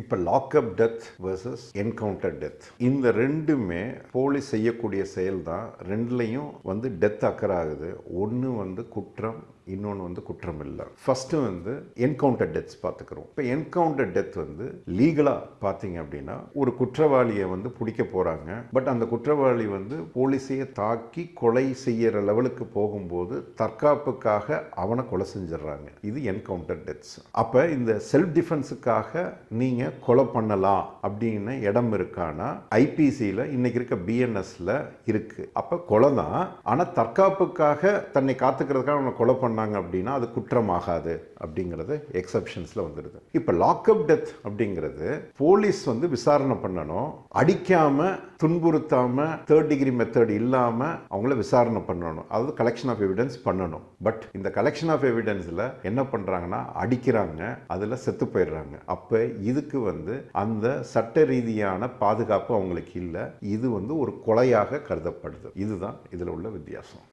இப்போ lockup death versus encounter death, இந்த ரெண்டுமே போலீஸ் செய்யக்கூடிய செயல் தான். ரெண்டுலையும் வந்து டெத் அக்கர் ஆகுது. ஒன்று வந்து குற்றம், இன்னொன்று வந்து குற்றம் இல்லை. ஃபஸ்ட்டு வந்து என்கவுண்டர் டெத்ஸ் பார்த்துக்கிறோம். இப்போ என்கவுண்டர் டெத் வந்து லீகலாக பார்த்தீங்க அப்படின்னா ஒரு குற்றவாளியை வந்து பிடிக்க போகிறாங்க. பட் அந்த குற்றவாளி வந்து போலீஸையே தாக்கி கொலை செய்கிற லெவலுக்கு போகும்போது தற்காப்புக்காக அவனை கொலை செஞ்சிடறாங்க. இது என்கவுண்டர் டெத்ஸ். அப்போ இந்த செல்ஃப் டிஃபென்ஸுக்காக நீங்கள் கொலை பண்ணலாம் அப்படின்னு இடம் இருக்கானா ஐபிசியில் இன்னைக்கு இருக்க பிஎன்எஸ்ல இருக்கு. அப்போ கொலை தான், ஆனால் தற்காப்புக்காக தன்னை காத்துக்கிறதுக்காக அவனை கொலை பண்ண அப்படின்னா அது குற்றமாகாது அப்படிங்கிறது எக்ஸப்ஷன்ஸ்ல வந்துடுது. இப்ப லாக்அப் டெத் அப்படிங்கிறது போலீஸ் வந்து விசாரணை பண்ணணும், அடிக்காம துன்புறுத்தாம தேர்ட் டிகிரி மெத்தட் இல்லாம அவங்கள விசாரணை பண்ணணும், அதாவது கலெக்ஷன் ஆஃப் எவிடன்ஸ் பண்ணணும். பட் இந்த கலெக்ஷன் ஆஃப் எவிடன்ஸ்ல என்ன பண்றாங்கன்னா அடிக்கிறாங்க, அதுல செத்து போயிடுறாங்க. அப்ப இதுக்கு வந்து அந்த சட்ட ரீதியான பாதுகாப்பு அவங்களுக்கு இல்லை. இது வந்து ஒரு கொலையாக கருதப்படுது. இதுதான் இதுல உள்ள வித்தியாசம்.